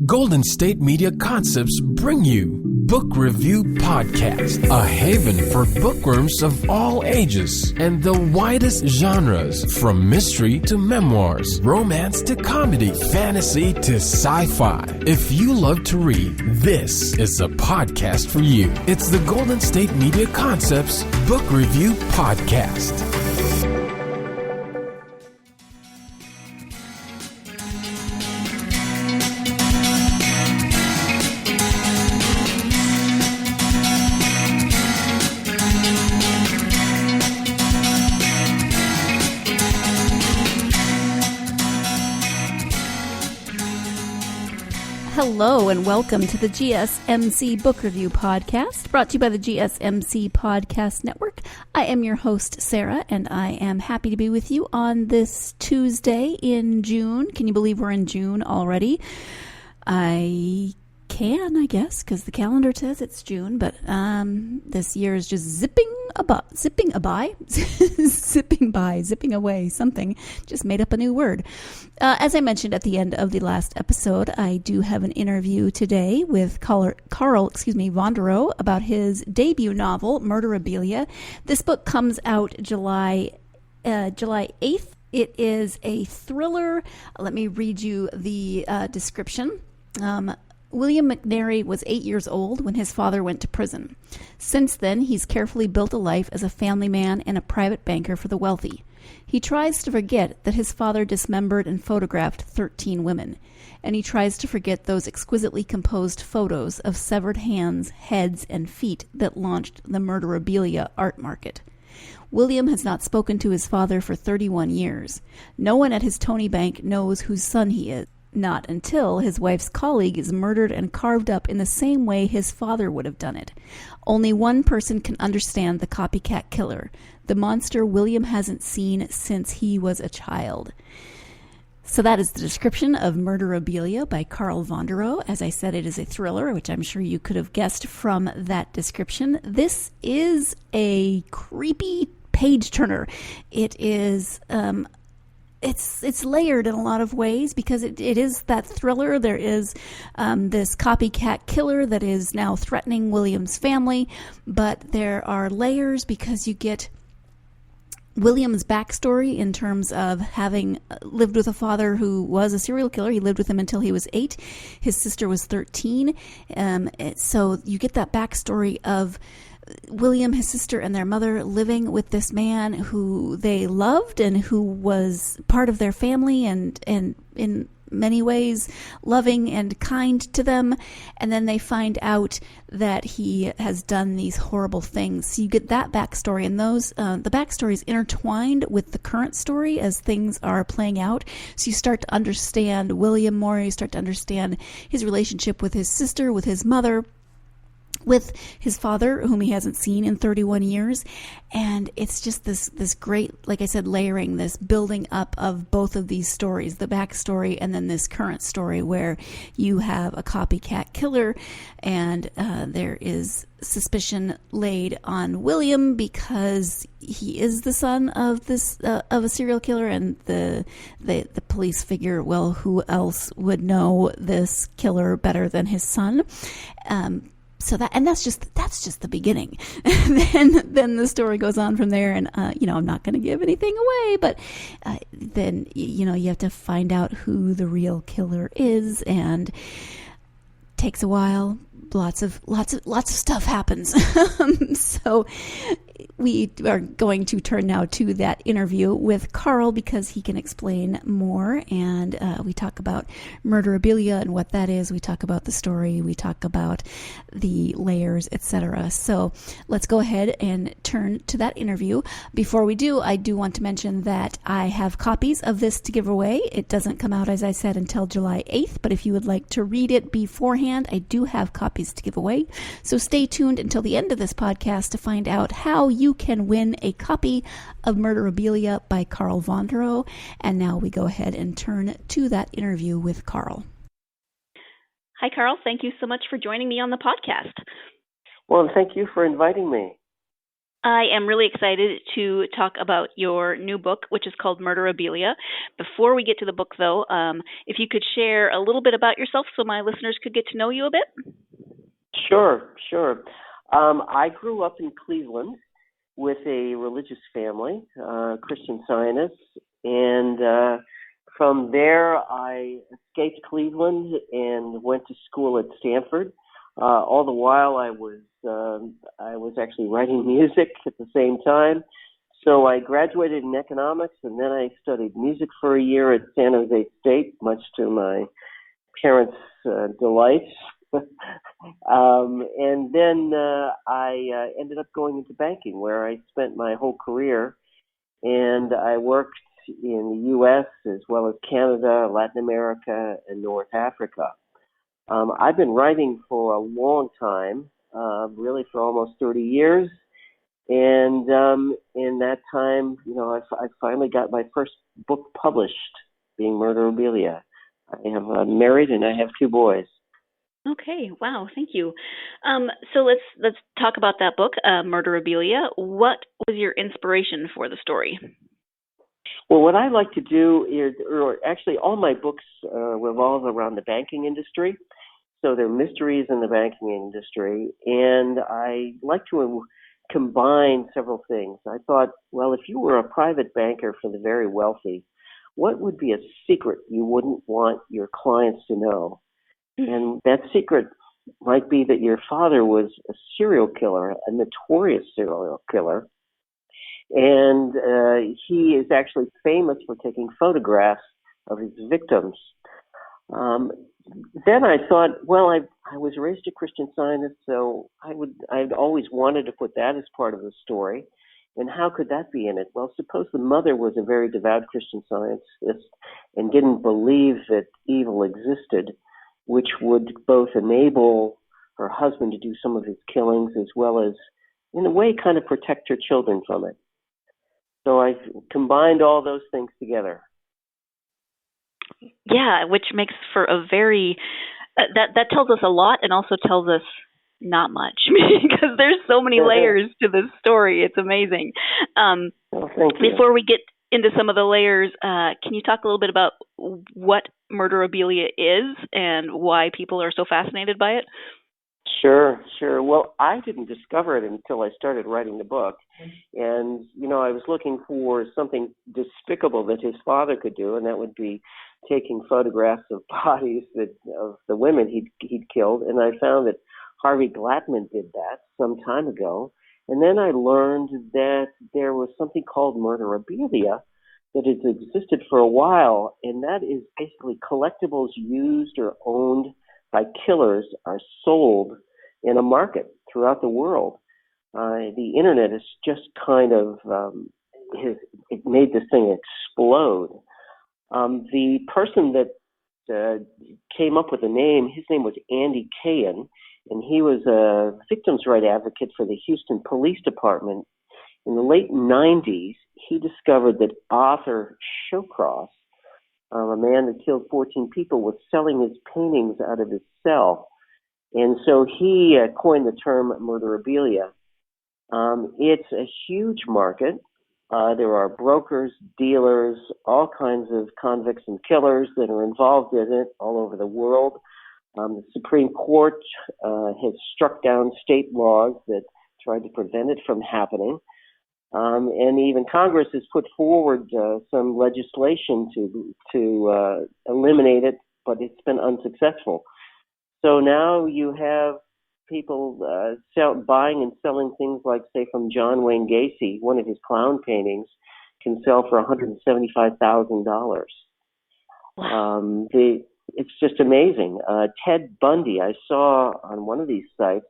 Golden State Media Concepts bring you Book Review Podcast, a haven for bookworms of all ages and the widest genres, from mystery to memoirs, romance to comedy, fantasy to sci-fi. If you love to read, this is a podcast for you. It's the Golden State Media Concepts Book Review Podcast. Hello and welcome to the GSMC Book Review Podcast, brought to you by the GSMC Podcast Network. I am your host, Sarah, and I am happy to be with you on this Tuesday in June. Can you believe we're in June already? I can, I guess, because the calendar says it's June, but this year is just zipping away, something. Just made up a new word. As I mentioned at the end of the last episode, I do have an interview today with Carl Vonderau about his debut novel, Murderabilia. This book comes out July 8th. It is a thriller. Let me read you the description. William McNary was 8 years old when his father went to prison. Since then, he's carefully built a life as a family man and a private banker for the wealthy. He tries to forget that his father dismembered and photographed 13 women, and he tries to forget those exquisitely composed photos of severed hands, heads, and feet that launched the Murderabilia art market. William has not spoken to his father for 31 years. No one at his Tony Bank knows whose son he is. Not until his wife's colleague is murdered and carved up in the same way his father would have done it. Only one person can understand the copycat killer, the monster William hasn't seen since he was a child. So that is the description of Murderabilia by Carl Vonderau. As I said, it is a thriller, which I'm sure you could have guessed from that description. This is a creepy page-turner. It is It's layered in a lot of ways because it is that thriller. There is this copycat killer that is now threatening William's family, but there are layers because you get William's backstory in terms of having lived with a father who was a serial killer. He lived with him until he was 8. His sister was 13. So you get that backstory of William, his sister, and their mother living with this man who they loved and who was part of their family and in many ways loving and kind to them. And then they find out that he has done these horrible things. So you get that backstory, and the backstory is intertwined with the current story as things are playing out. So you start to understand William more. You start to understand his relationship with his sister, with his mother, with his father, whom he hasn't seen in 31 years. And it's just this great, like I said, layering, this building up of both of these stories, the backstory and then this current story where you have a copycat killer and there is suspicion laid on William because he is the son of this of a serial killer, and the police figure, well, who else would know this killer better than his son? So that's just the beginning. then the story goes on from there, and I'm not going to give anything away, but then you have to find out who the real killer is, and takes a while. Lots of stuff happens. So we are going to turn now to that interview with Carl because he can explain more. And we talk about Murderabilia and what that is. We talk about the story. We talk about the layers, etc. So let's go ahead and turn to that interview. Before we do, I do want to mention that I have copies of this to give away. It doesn't come out, as I said, until July 8th. But if you would like to read it beforehand, I do have copies to give away. So stay tuned until the end of this podcast to find out how you can win a copy of Murderabilia by Carl Vonderau. And now we go ahead and turn to that interview with Carl. Hi, Carl. Thank you so much for joining me on the podcast. Well, thank you for inviting me. I am really excited to talk about your new book, which is called Murderabilia. Before we get to the book, though, if you could share a little bit about yourself so my listeners could get to know you a bit. Sure. I grew up in Cleveland with a religious family, Christian Zionists, and from there I escaped Cleveland and went to school at Stanford. All the while I was actually writing music at the same time. So I graduated in economics, and then I studied music for a year at San Jose State, much to my parents' delight. And then I ended up going into banking, where I spent my whole career, and I worked in the U.S. as well as Canada, Latin America, and North Africa. I've been writing for a long time, really for almost 30 years. And in that time, I finally got my first book published, being Murderabilia. I have married and I have 2 boys. Okay, wow, thank you. So let's talk about that book, Murderabilia. What was your inspiration for the story? Well, what I like to do is, or actually all my books revolve around the banking industry. So they're mysteries in the banking industry, and I like to combine several things. I thought, well, if you were a private banker for the very wealthy, what would be a secret you wouldn't want your clients to know? And that secret might be that your father was a serial killer, a notorious serial killer, and he is actually famous for taking photographs of his victims. Then I thought, well, I was raised a Christian Scientist, so I'd always wanted to put that as part of the story. And how could that be in it? Well, suppose the mother was a very devout Christian Scientist and didn't believe that evil existed, which would both enable her husband to do some of his killings as well as, in a way, kind of protect her children from it. So I combined all those things together. Yeah, which makes for a very that tells us a lot and also tells us not much because there's so many layers to this story. It's amazing. Well, thank you. Before we get into some of the layers, can you talk a little bit about what Murderabilia is and why people are so fascinated by it? Sure. Well, I didn't discover it until I started writing the book. And, I was looking for something despicable that his father could do, and that would be taking photographs of bodies of the women he'd killed. And I found that Harvey Glattman did that some time ago. And then I learned that there was something called Murderabilia that has existed for a while, and that is basically collectibles used or owned by killers are sold in a market throughout the world. The internet has just kind of it made this thing explode. The person that came up with the name, his name was Andy Cahan, and he was a victims' rights advocate for the Houston Police Department. In the late 90s, he discovered that Arthur Shawcross, a man that killed 14 people, was selling his paintings out of his cell. And so he coined the term Murderabilia. It's a huge market. There are brokers, dealers, all kinds of convicts and killers that are involved in it all over the world. The Supreme Court has struck down state laws that tried to prevent it from happening. And even Congress has put forward some legislation to eliminate it, but it's been unsuccessful. So now you have people buying and selling things like, say, from John Wayne Gacy, one of his clown paintings can sell for $175,000. Wow. It's just amazing. Ted Bundy, I saw on one of these sites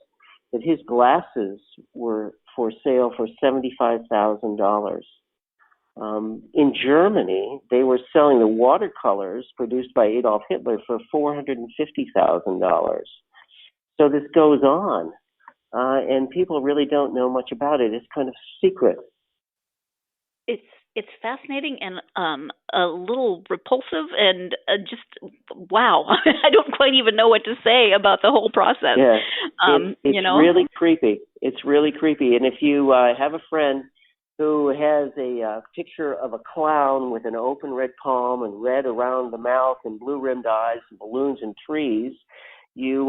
that his glasses were for sale for $75,000. In Germany, they were selling the watercolors produced by Adolf Hitler for $450,000. So this goes on, and people really don't know much about it. It's kind of secret. It's It's fascinating and a little repulsive and just wow. I don't quite even know what to say about the whole process. Yeah, it's really creepy. It's really creepy. And if you have a friend who has a picture of a clown with an open red palm and red around the mouth and blue-rimmed eyes and balloons and trees, you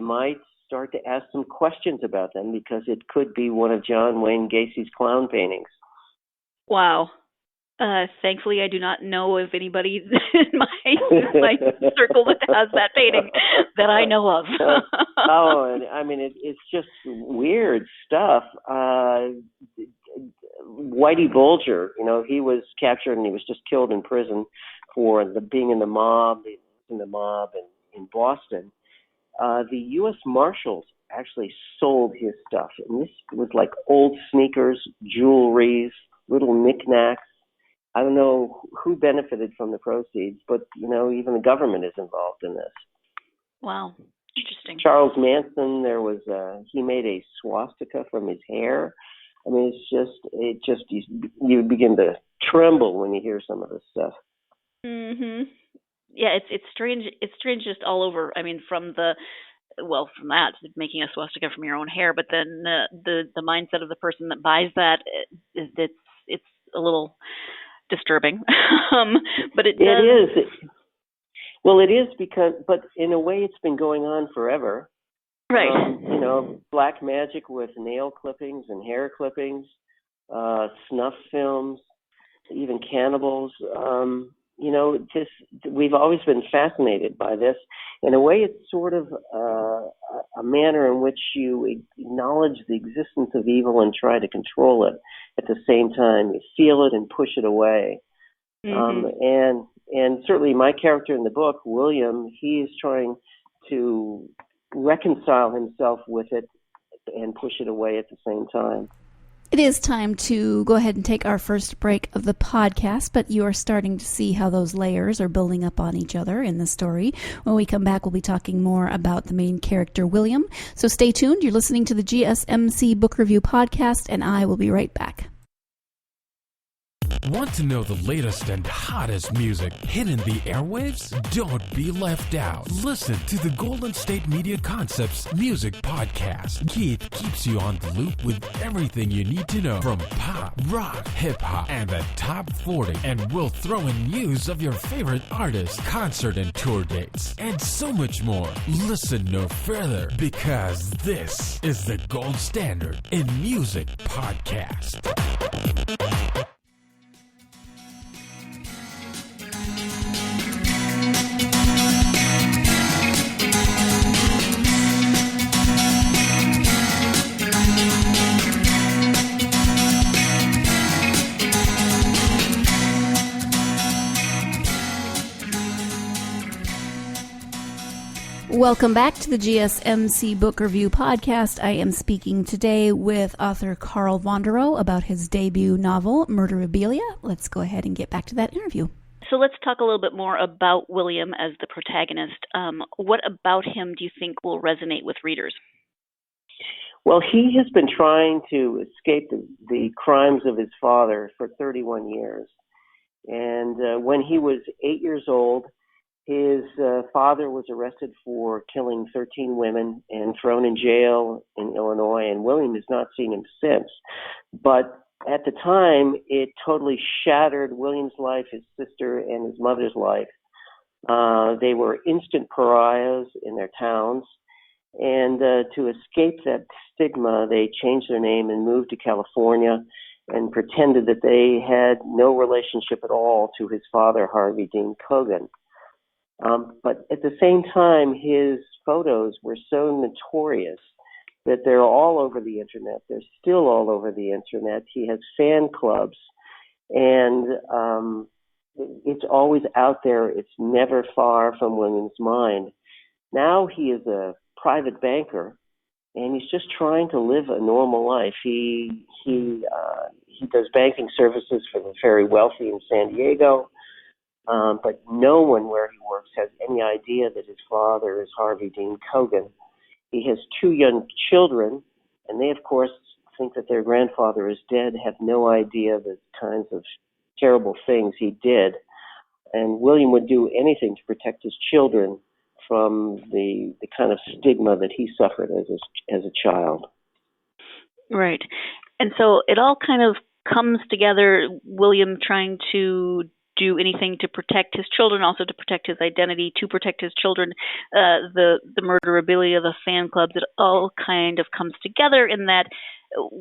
might start to ask some questions about them because it could be one of John Wayne Gacy's clown paintings. Wow. Thankfully, I do not know of anybody in my circle that has that painting that I know of. And I mean, it's just weird stuff. Whitey Bulger, he was captured and he was just killed in prison for being in the mob in Boston. The U.S. Marshals actually sold his stuff, and this was like old sneakers, jewelries, little knickknacks. I don't know who benefited from the proceeds, but, even the government is involved in this. Wow. Interesting. Charles Manson, he made a swastika from his hair. I mean, you begin to tremble when you hear some of this stuff. Mm-hmm. Yeah, it's strange. It's strange just all over. I mean, from that, making a swastika from your own hair, but then the mindset of the person that buys that, it's a little disturbing. But it does. It is. Well, it is but in a way, it's been going on forever. Right. Black magic with nail clippings and hair clippings, snuff films, even cannibals. We've always been fascinated by this. In a way, it's sort of a manner in which you acknowledge the existence of evil and try to control it at the same time. You feel it and push it away. Mm-hmm. And certainly my character in the book, William, he is trying to reconcile himself with it and push it away at the same time. It is time to go ahead and take our first break of the podcast, but you are starting to see how those layers are building up on each other in the story. When we come back, we'll be talking more about the main character, William. So stay tuned. You're listening to the GSMC Book Review Podcast, and I will be right back. Want to know the latest and hottest music hitting the airwaves? Don't be left out. Listen to the Golden State Media Concepts Music Podcast. Keith keeps you on the loop with everything you need to know from pop, rock, hip-hop, and the top 40. And we'll throw in news of your favorite artists, concert and tour dates, and so much more. Listen no further, because this is the gold standard in music podcast. Welcome back to the GSMC Book Review Podcast. I am speaking today with author Carl Vonderau about his debut novel, Murderabilia. Let's go ahead and get back to that interview. So let's talk a little bit more about William as the protagonist. What about him do you think will resonate with readers? Well, he has been trying to escape the crimes of his father for 31 years. And when he was 8 years old, his father was arrested for killing 13 women and thrown in jail in Illinois, and William has not seen him since. But at the time, it totally shattered William's life, his sister, and his mother's life. They were instant pariahs in their towns, and to escape that stigma, they changed their name and moved to California and pretended that they had no relationship at all to his father, Harvey Dean Kogan. But at the same time, his photos were so notorious that they're all over the internet. They're still all over the internet. He has fan clubs, and it's always out there. It's never far from William's mind. Now he is a private banker, and he's just trying to live a normal life. He does banking services for the very wealthy in San Diego. But no one where he works has any idea that his father is Harvey Dean Kogan. He has 2 young children, and they, of course, think that their grandfather is dead, have no idea the kinds of terrible things he did. And William would do anything to protect his children from the kind of stigma that he suffered as a child. Right. And so it all kind of comes together, William trying to do anything to protect his children, also to protect his identity, to protect his children, the Murderabilia, the fan clubs, it all kind of comes together in that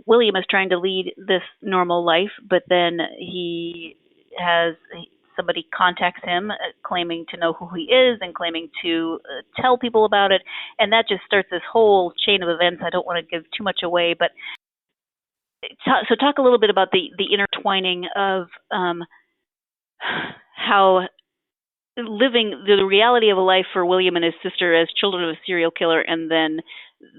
William is trying to lead this normal life, but then he has somebody contacts him claiming to know who he is and claiming to tell people about it, and that just starts this whole chain of events. I don't want to give too much away, but so talk a little bit about the intertwining of how living the reality of a life for William and his sister as children of a serial killer, and then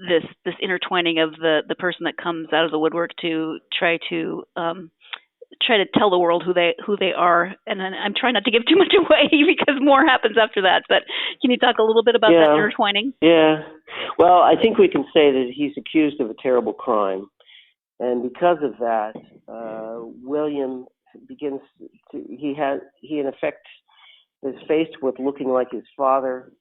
this intertwining of the person that comes out of the woodwork to try to tell the world who they are. And I'm trying not to give too much away because more happens after that. But can you talk a little bit about that intertwining? Yeah. Well, I think we can say that he's accused of a terrible crime. And because of that, William begins to, he in effect is faced with looking like his father.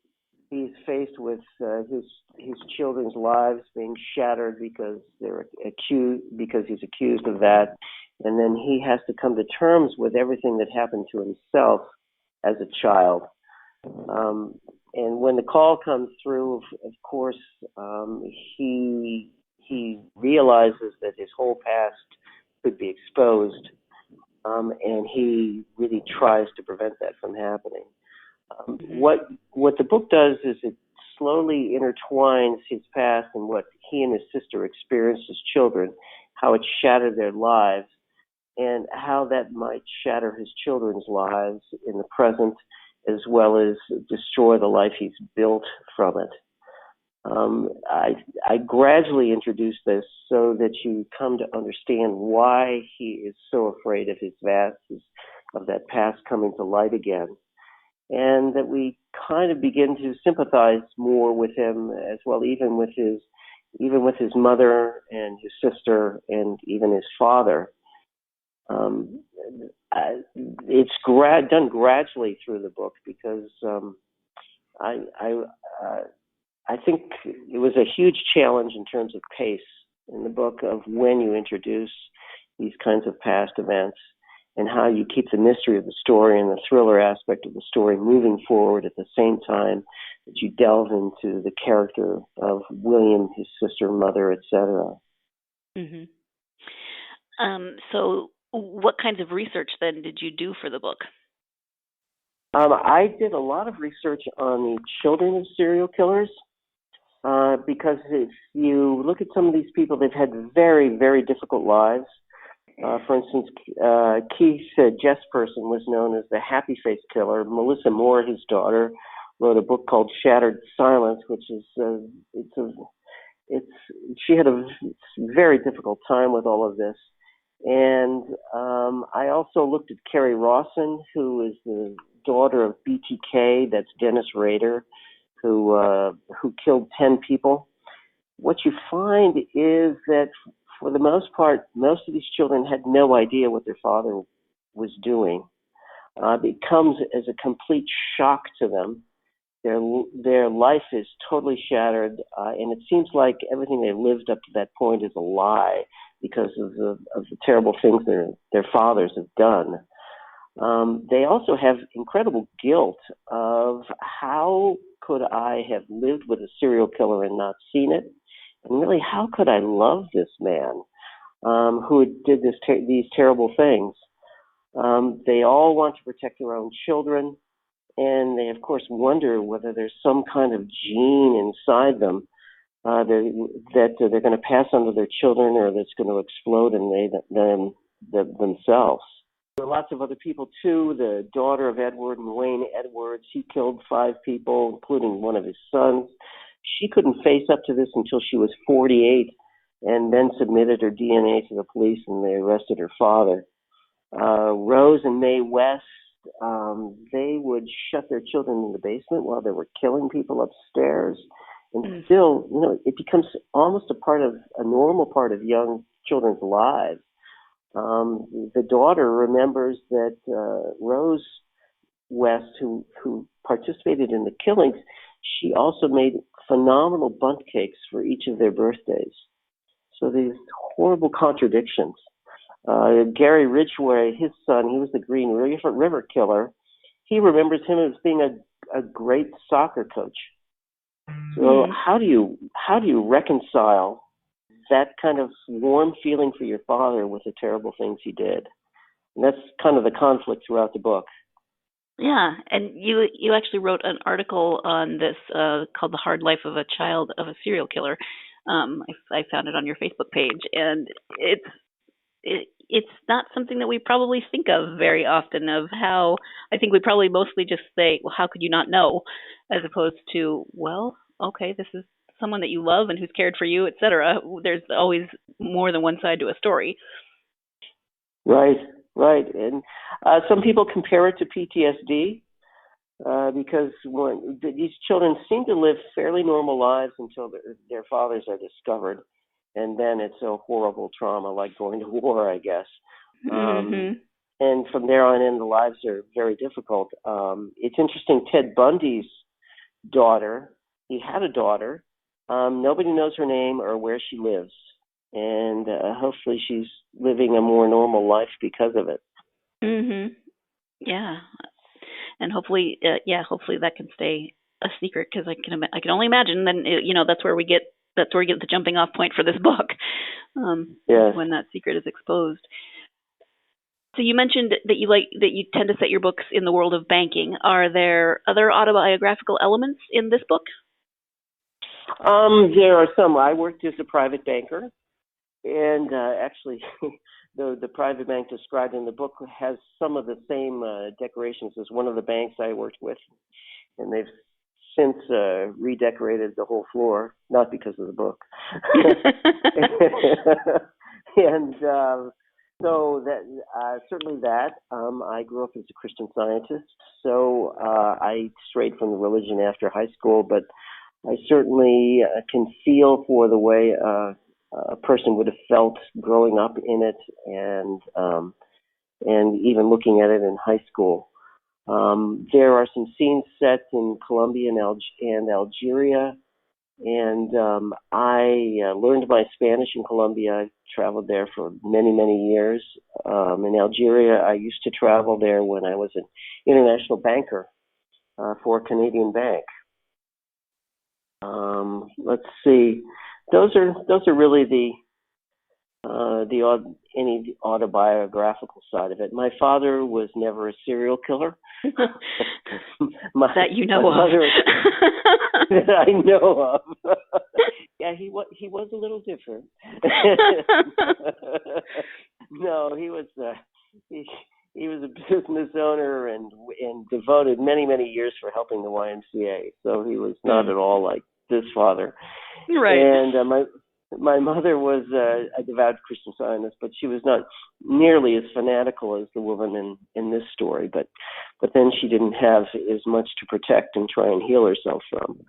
He's faced with his children's lives being shattered because he's accused of that. And then he has to come to terms with everything that happened to himself as a child. And when the call comes through, of course, he realizes that his whole past could be exposed, and he really tries to prevent that from happening. What the book does is it slowly intertwines his past and what he and his sister experienced as children, how it shattered their lives, and how that might shatter his children's lives in the present, as well as destroy the life he's built from it. I gradually introduce this so that you come to understand why he is so afraid of of that past coming to light again, and that we kind of begin to sympathize more with him as well, even with his mother and his sister and even his father. It's done gradually through the book because I think it was a huge challenge in terms of pace in the book of when you introduce these kinds of past events and how you keep the mystery of the story and the thriller aspect of the story moving forward at the same time that you delve into the character of William, his sister, mother, etc. Mm-hmm. So what kinds of research then did you do for the book? I did a lot of research on the children of serial killers. Because if you look at some of these people, they've had very, very difficult lives. For instance, Keith Jesperson was known as the Happy Face Killer. Melissa Moore, his daughter, wrote a book called Shattered Silence, which is she had a very difficult time with all of this. And I also looked at Carrie Rawson, who is the daughter of BTK, that's Dennis Rader, who killed 10 people. What you find is that for the most part, most of these children had no idea what their father was doing. It comes as a complete shock to them. Their life is totally shattered, and it seems like everything they lived up to that point is a lie because of the terrible things their fathers have done. They also have incredible guilt of how could I have lived with a serial killer and not seen it? And really, how could I love this man who did these terrible things? They all want to protect their own children, and they, of course, wonder whether there's some kind of gene inside them that they're going to pass on to their children or that's going to explode in themselves. There were lots of other people, too. The daughter of Edward and Wayne Edwards, he killed 5 people, including one of his sons. She couldn't face up to this until she was 48 and then submitted her DNA to the police, and they arrested her father. Rose and Mae West, they would shut their children in the basement while they were killing people upstairs. And still, it becomes almost a normal part of young children's lives. The daughter remembers that Rose West, who participated in the killings, she also made phenomenal bundt cakes for each of their birthdays. So these horrible contradictions. Gary Ridgway, his son, he was the Green River Killer. He remembers him as being a great soccer coach. So how do you reconcile that kind of warm feeling for your father with the terrible things he did? And that's kind of the conflict throughout the book. Yeah, and you actually wrote an article on this called "The Hard Life of a Child of a Serial Killer." I found it on your Facebook page, and it's not something that we probably think of very often. Of how I think we probably mostly just say, "Well, how could you not know?" as opposed to, "Well, okay, this is someone that you love and who's cared for you, etc." There's always more than one side to a story. Right. And some people compare it to PTSD because these children seem to live fairly normal lives until their fathers are discovered. And then it's a horrible trauma like going to war, I guess. And from there on in, the lives are very difficult. It's interesting, Ted Bundy's daughter, he had a daughter. Nobody knows her name or where she lives. And hopefully she's living a more normal life because of it. Yeah, and hopefully that can stay a secret, because I can only imagine. Then that's where we get the jumping off point for this book. When that secret is exposed. So you mentioned that you tend to set your books in the world of banking. Are there other autobiographical elements in this book? There are some. I worked as a private banker, and actually, the private bank described in the book has some of the same decorations as one of the banks I worked with, and they've since redecorated the whole floor, not because of the book. And so that certainly that. I grew up as a Christian Scientist, so I strayed from the religion after high school, but I certainly can feel for the way a person would have felt growing up in it, and even looking at it in high school. There are some scenes set in Colombia and Algeria, and I learned my Spanish in Colombia. I traveled there for many, many years. In Algeria, I used to travel there when I was an international banker for a Canadian bank. Let's see. Those are really any autobiographical side of it. My father was never a serial killer. That you know of. That I know of. Yeah, he was a little different. No, he was a business owner and devoted many, many years for helping the YMCA. So he was not at all like this father. Right. And my mother was a devout Christian Scientist, but she was not nearly as fanatical as the woman in this story. But then she didn't have as much to protect and try and heal herself from.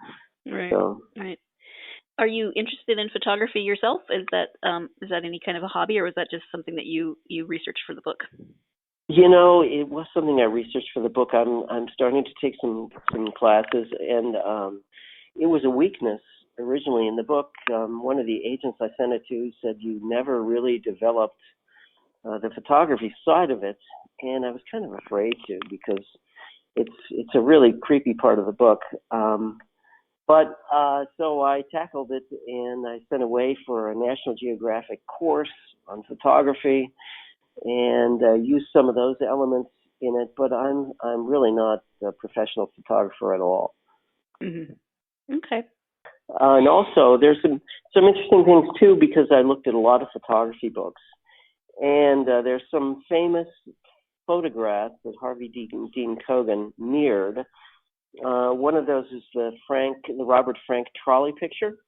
Right. So, right. Are you interested in photography yourself? Is that any kind of a hobby, or was that just something that you researched for the book? It was something I researched for the book. I'm starting to take some classes, and it was a weakness originally in the book. One of the agents I sent it to said you never really developed the photography side of it, and I was kind of afraid to, because it's a really creepy part of the book. So I tackled it, and I sent away for a National Geographic course on photography, and used some of those elements in it. But I'm really not a professional photographer at all. Mm-hmm. Okay. And also, there's some interesting things too, because I looked at a lot of photography books, and there's some famous photographs that Harvey Dean Cogan mirrored. One of those is the Robert Frank trolley picture.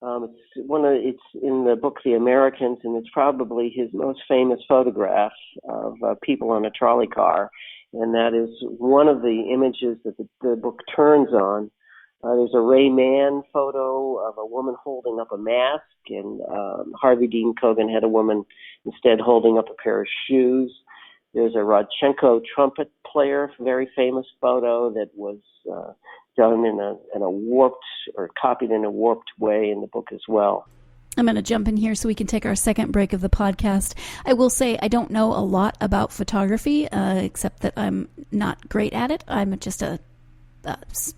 It's in the book The Americans, and it's probably his most famous photograph of people on a trolley car, and that is one of the images that the book turns on There's a Ray Mann photo of a woman holding up a mask, and Harvey Dean Kogan had a woman instead holding up a pair of shoes. There's a Rodchenko trumpet player, very famous photo that was done in a warped, or copied in a warped way in the book as well. I'm going to jump in here so we can take our second break of the podcast. I will say I don't know a lot about photography, except that I'm not great at it. I'm just a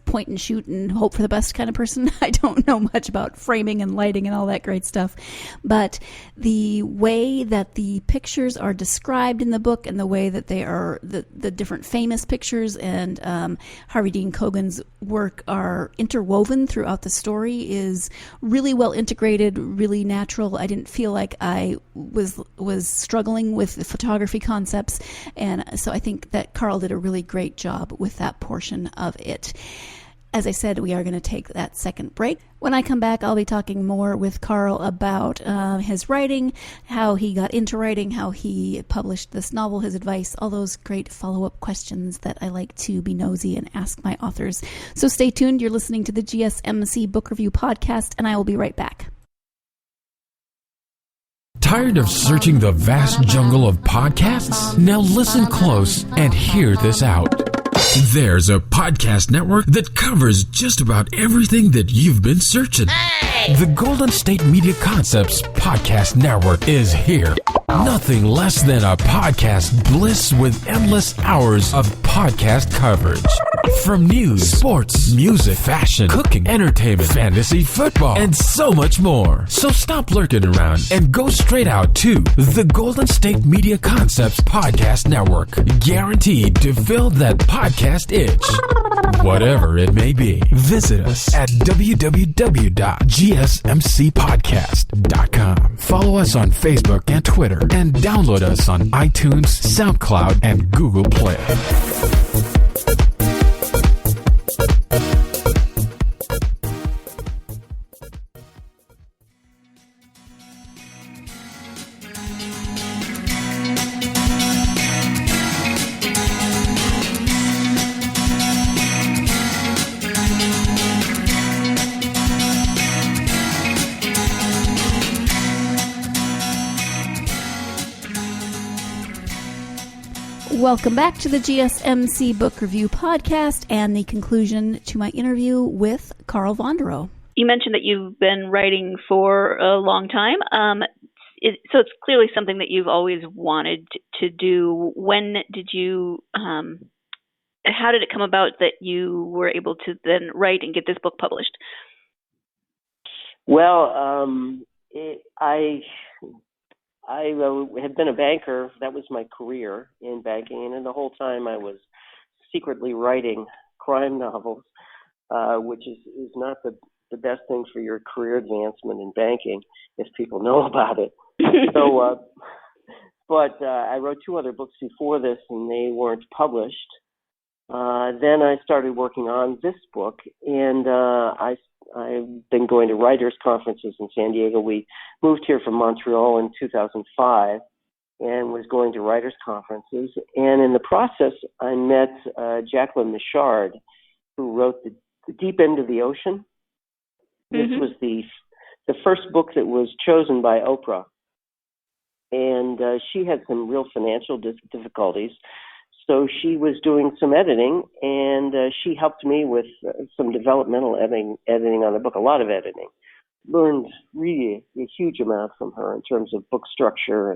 point and shoot and hope for the best kind of person. I don't know much about framing and lighting and all that great stuff. But the way that the pictures are described in the book and the way that they are, the different famous pictures and Harvey Dean Kogan's work are interwoven throughout the story is really well integrated, really natural. I didn't feel like I was struggling with the photography concepts. And so I think that Carl did a really great job with that portion of it. As I said, we are going to take that second break. When I come back, I'll be talking more with Carl about his writing, how he got into writing, how he published this novel, his advice, all those great follow-up questions that I like to be nosy and ask my authors. So stay tuned. You're listening to the GSMC Book Review Podcast, and I will be right back. Tired of searching the vast jungle of podcasts? Now listen close and hear this out. There's a podcast network that covers just about everything that you've been searching. Hey! The Golden State Media Concepts Podcast Network is here. Nothing less than a podcast bliss with endless hours of podcast coverage. From news, sports, music, fashion, cooking, entertainment, fantasy, football, and so much more. So stop lurking around and go straight out to the Golden State Media Concepts Podcast Network. Guaranteed to fill that podcast itch. Whatever it may be. Visit us at www.gsmcpodcast.com. Follow us on Facebook and Twitter, and download us on iTunes, SoundCloud, and Google Play. Welcome back to the GSMC Book Review Podcast and the conclusion to my interview with Carl Vonderau. You mentioned that you've been writing for a long time, so it's clearly something that you've always wanted to do. When did you, how did it come about that you were able to then write and get this book published? Well, I had been a banker. That was my career in banking, and the whole time I was secretly writing crime novels, which is not the best thing for your career advancement in banking if people know about it. But I wrote 2 other books before this, and they weren't published. Then I started working on this book, and I've been going to writers' conferences in San Diego. We moved here from Montreal in 2005 and was going to writers' conferences. And in the process, I met Jacqueline Michard, who wrote The Deep End of the Ocean. This was the first book that was chosen by Oprah. And she had some real financial difficulties. So she was doing some editing, and she helped me with some developmental editing on the book, a lot of editing. Learned really a huge amount from her in terms of book structure,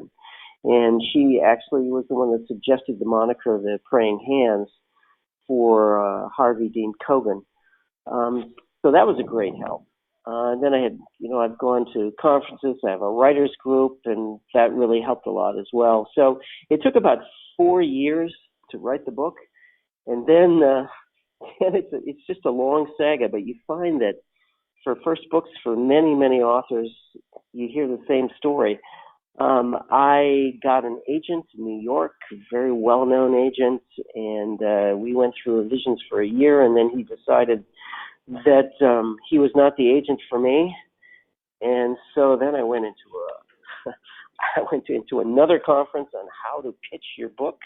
and she actually was the one that suggested the moniker The Praying Hands for Harvey Dean Kogan. So that was a great help. Then I had, I've gone to conferences, I have a writers group, and that really helped a lot as well. So it took about 4 years to write the book, and then it's just a long saga, but you find that for first books, for many, many authors, you hear the same story. I got an agent in New York, a very well-known agent, and we went through revisions for a year, and then he decided that he was not the agent for me, and so then I went into another conference on how to pitch your book.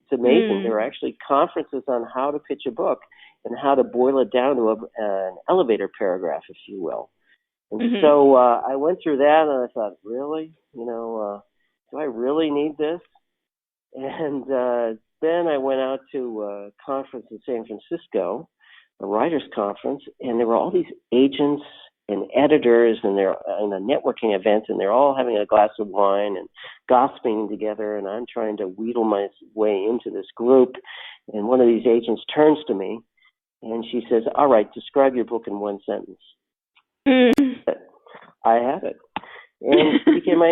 It's amazing. There are actually conferences on how to pitch a book. and how to boil it down to an elevator paragraph, if you will. And Mm-hmm. so I went through that, and I thought, really? Do I really need this? And then I went out to a conference in San Francisco, a writers' conference, and there were all these agents and editors, and they're in a networking event, and they're all having a glass of wine and gossiping together, and I'm trying to wheedle my way into this group. And one of these agents turns to me, and she says, all right, describe your book in one sentence. I have it. And she became my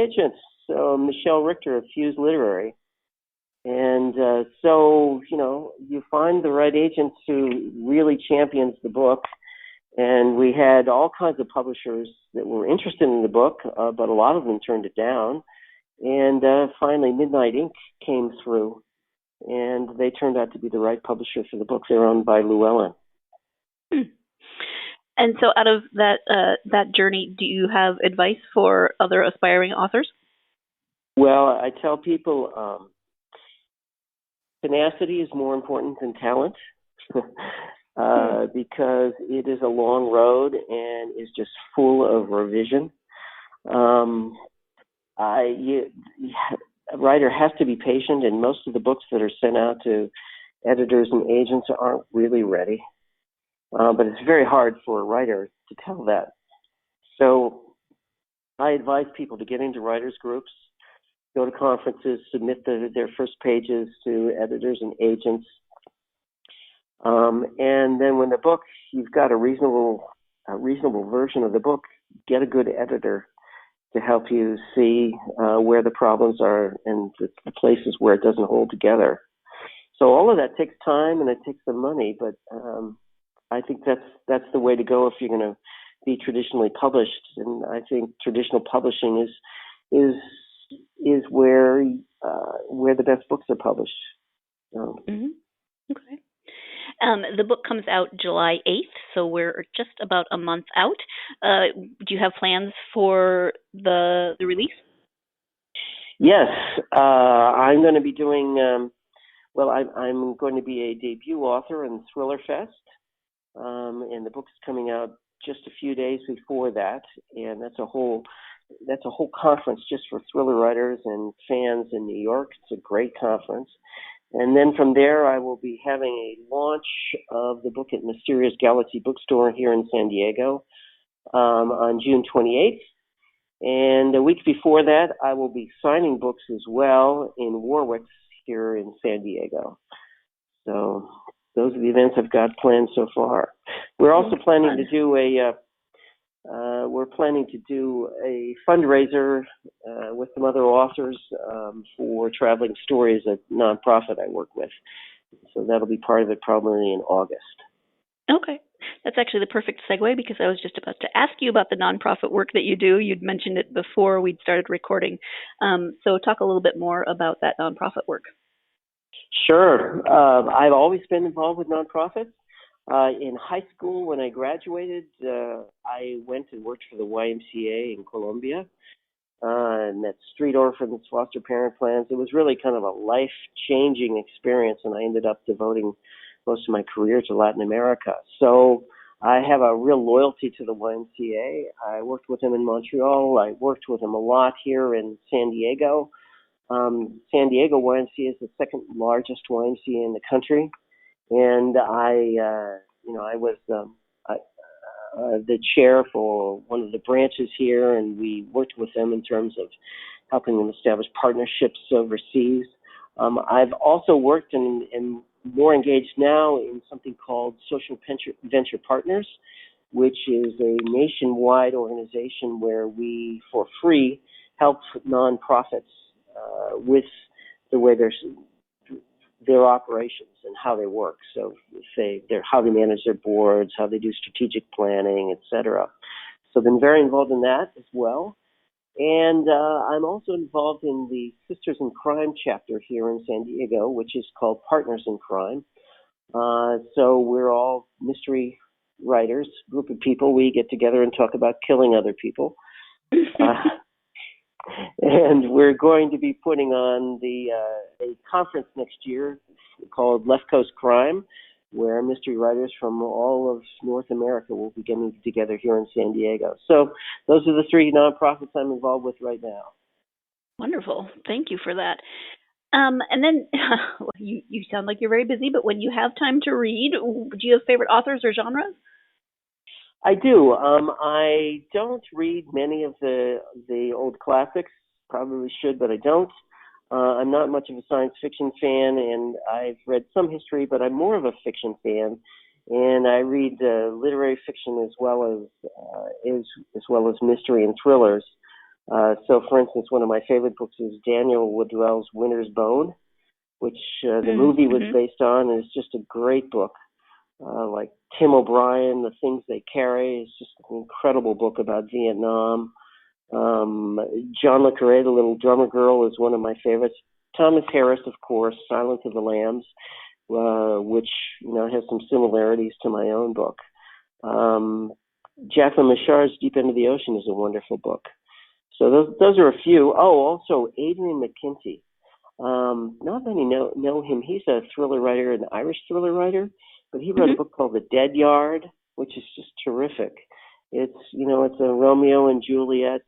agent. So Michelle Richter of Fuse Literary. And so, you find the right agent who really champions the book. And we had all kinds of publishers that were interested in the book, but a lot of them turned it down. And finally, Midnight Ink came through, and they turned out to be the right publisher for the book. They're owned by Llewellyn. And so out of that journey, do you have advice for other aspiring authors? Well, I tell people tenacity is more important than talent because it is a long road and is just full of revision. A writer has to be patient, and most of the books that are sent out to editors and agents aren't really ready. But it's very hard for a writer to tell that. So I advise people to get into writers' groups, go to conferences, submit their first pages to editors and agents. And then when you've got a reasonable version of the book, get a good editor to help you see where the problems are and the places where it doesn't hold together. So all of that takes time and it takes some money, but I think that's the way to go if you're going to be traditionally published. And I think traditional publishing is where the best books are published. Mm-hmm. Okay. The book comes out July 8th, so we're just about a month out. Do you have plans for the release? Yes, I'm going to be doing. I'm going to be a debut author in Thriller Fest. And the book is coming out just a few days before that, and that's a whole conference just for thriller writers and fans in New York. It's a great conference. And then from there, I will be having a launch of the book at Mysterious Galaxy Bookstore here in San Diego on June 28th. And a week before that, I will be signing books as well in Warwick here in San Diego. So those are the events I've got planned so far. We're also planning to do a fundraiser with some other authors for Traveling Stories, a nonprofit I work with. So that'll be part of it probably in August. Okay. That's actually the perfect segue because I was just about to ask you about the nonprofit work that you do. You'd mentioned it before we'd started recording. So talk a little bit more about that nonprofit work. Sure. I've always been involved with nonprofits. In high school, when I graduated, I went and worked for the YMCA in Colombia and met street orphans, foster parent plans. It was really kind of a life-changing experience, and I ended up devoting most of my career to Latin America. So I have a real loyalty to the YMCA. I worked with them in Montreal. I worked with them a lot here in San Diego. San Diego YMCA is the second largest YMCA in the country, and I was the chair for one of the branches here, and we worked with them in terms of helping them establish partnerships overseas. I've also worked and more engaged now in something called Social Venture Partners, which is a nationwide organization where we, for free, help nonprofits with the way their operations and how they work. So how they manage their boards, how they do strategic planning, etc. So I've been very involved in that as well. And I'm also involved in the Sisters in Crime chapter here in San Diego, which is called Partners in Crime. So we're all mystery writers, group of people. We get together and talk about killing other people. And we're going to be putting on a conference next year called Left Coast Crime, where mystery writers from all of North America will be getting together here in San Diego. So those are the three nonprofits I'm involved with right now. Wonderful. Thank you for that. And then you sound like you're very busy, but when you have time to read, do you have favorite authors or genres? I do. I don't read many of the old classics. Probably should, but I don't. I'm not much of a science fiction fan, and I've read some history, but I'm more of a fiction fan. And I read literary fiction as well as mystery and thrillers. So, for instance, one of my favorite books is Daniel Woodrell's Winter's Bone, which the movie was based on, and it's just a great book. Like Tim O'Brien, The Things They Carry, is just an incredible book about Vietnam. John le Carré, The Little Drummer Girl, is one of my favorites. Thomas Harris, of course, Silence of the Lambs, which has some similarities to my own book. Jacqueline Michard's Deep Into the Ocean is a wonderful book. So those are a few. Oh, also Adrian McKinty. Not many know him. He's a thriller writer, an Irish thriller writer, but he wrote a book called The Dead Yard, which is just terrific. It's a Romeo and Juliet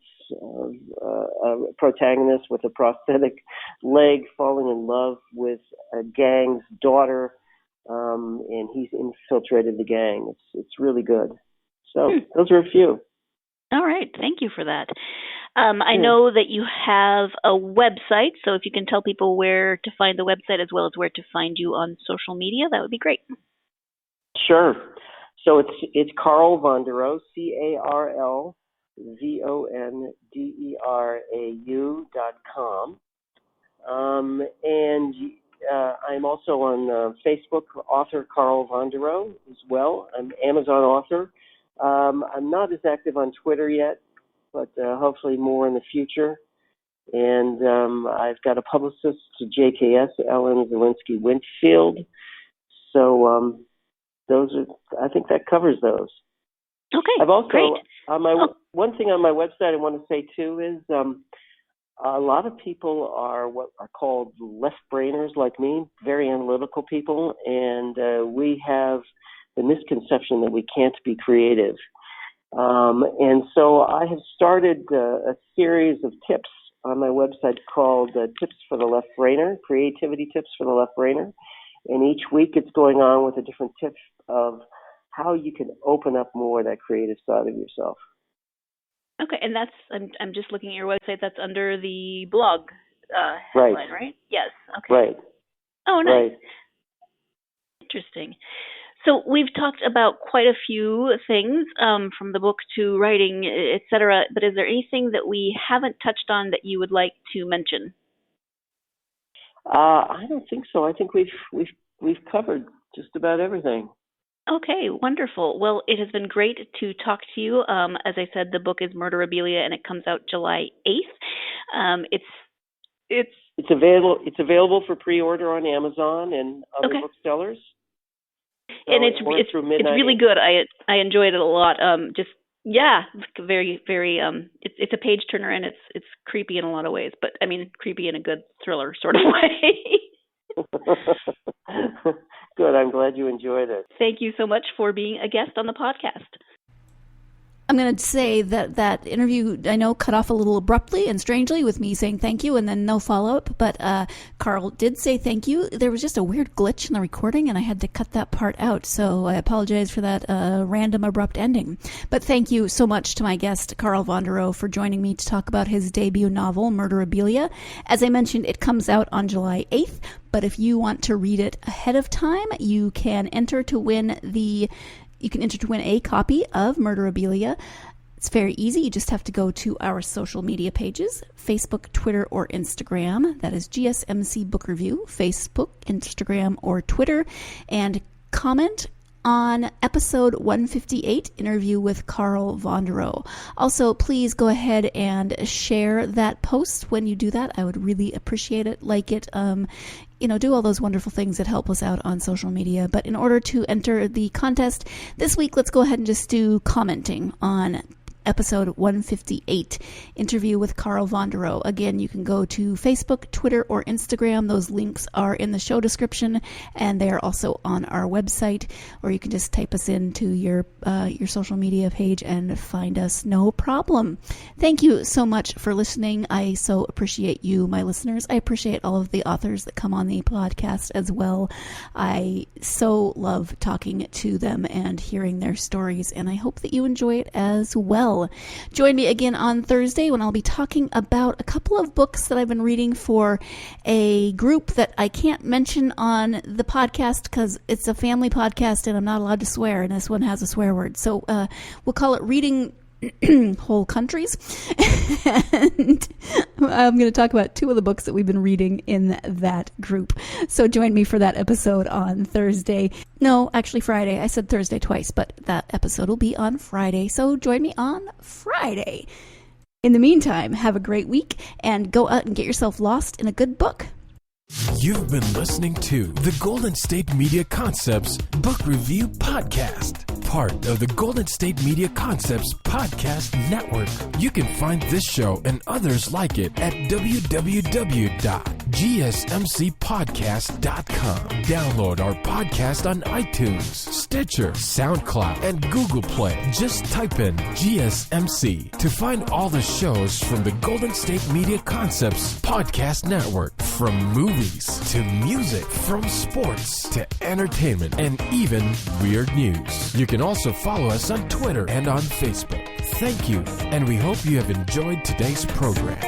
protagonist with a prosthetic leg falling in love with a gang's daughter, and he's infiltrated the gang. It's really good. So those are a few. All right. Thank you for that. I know that you have a website, so if you can tell people where to find the website as well as where to find you on social media, that would be great. Sure. So it's Carl Vonderau, CarlVonderau.com. And I'm also on Facebook, author Carl Vonderau as well. I'm Amazon author. I'm not as active on Twitter yet, but hopefully more in the future. And I've got a publicist, JKS, Ellen Zielinski Winfield. So I think that covers those. Okay, I've also, great. One thing on my website I want to say too is a lot of people are what are called left-brainers like me, very analytical people, and we have the misconception that we can't be creative. And so I have started a series of tips on my website called Tips for the Left Brainer, Creativity Tips for the Left Brainer. And each week it's going on with a different tip of how you can open up more of that creative side of yourself. Okay, and I'm just looking at your website. That's under the blog headline, right? Yes. Okay. Right. Oh, nice. Right. Interesting. So we've talked about quite a few things, from the book to writing, et cetera, but is there anything that we haven't touched on that you would like to mention? I don't think so. I think we've covered just about everything. Okay, wonderful. Well, it has been great to talk to you. As I said, the book is Murderabilia, and it comes out July 8th. It's available. It's available for pre-order on Amazon and other booksellers. So and it's really good. I enjoyed it a lot. Very, very. It's a page turner, and it's creepy in a lot of ways, but I mean creepy in a good thriller sort of way. Good. I'm glad you enjoyed it. Thank you so much for being a guest on the podcast. I'm going to say that interview, I know, cut off a little abruptly and strangely with me saying thank you and then no follow-up, but Carl did say thank you. There was just a weird glitch in the recording, and I had to cut that part out, so I apologize for that random, abrupt ending. But thank you so much to my guest, Carl Vonderau, for joining me to talk about his debut novel, Murderabilia. As I mentioned, it comes out on July 8th, but if you want to read it ahead of time, you can enter to win a copy of Murderabilia. It's very easy. You just have to go to our social media pages, Facebook, Twitter, or Instagram. That is GSMC Book Review, Facebook, Instagram, or Twitter, and comment on episode 158, interview with Carl Vonderau. Also, please go ahead and share that post when you do that. I would really appreciate it. Like it, do all those wonderful things that help us out on social media. But in order to enter the contest this week, let's go ahead and just do commenting on episode 158, interview with Carl Vonderau. Again, you can go to Facebook, Twitter, or Instagram. Those links are in the show description, and they are also on our website, or you can just type us into your social media page and find us, no problem. Thank you so much for listening. I so appreciate you, my listeners. I appreciate all of the authors that come on the podcast as well. I so love talking to them and hearing their stories, and I hope that you enjoy it as well. Join me again on Thursday when I'll be talking about a couple of books that I've been reading for a group that I can't mention on the podcast because it's a family podcast and I'm not allowed to swear, and this one has a swear word. So we'll call it Reading Whole Countries. And I'm going to talk about two of the books that we've been reading in that group. So join me for that episode on Thursday. No, actually Friday. I said Thursday twice, but that episode will be on Friday. So join me on Friday. In the meantime, have a great week and go out and get yourself lost in a good book. You've been listening to the Golden State Media Concepts Book Review Podcast, part of the Golden State Media Concepts Podcast Network. You can find this show and others like it at www.gsmcpodcast.com. Download our podcast on iTunes, Stitcher, SoundCloud, and Google Play. Just type in GSMC to find all the shows from the Golden State Media Concepts Podcast Network, from movies to music, from sports to entertainment, and even weird news. You can also follow us on Twitter and on Facebook. Thank you, and we hope you have enjoyed today's program.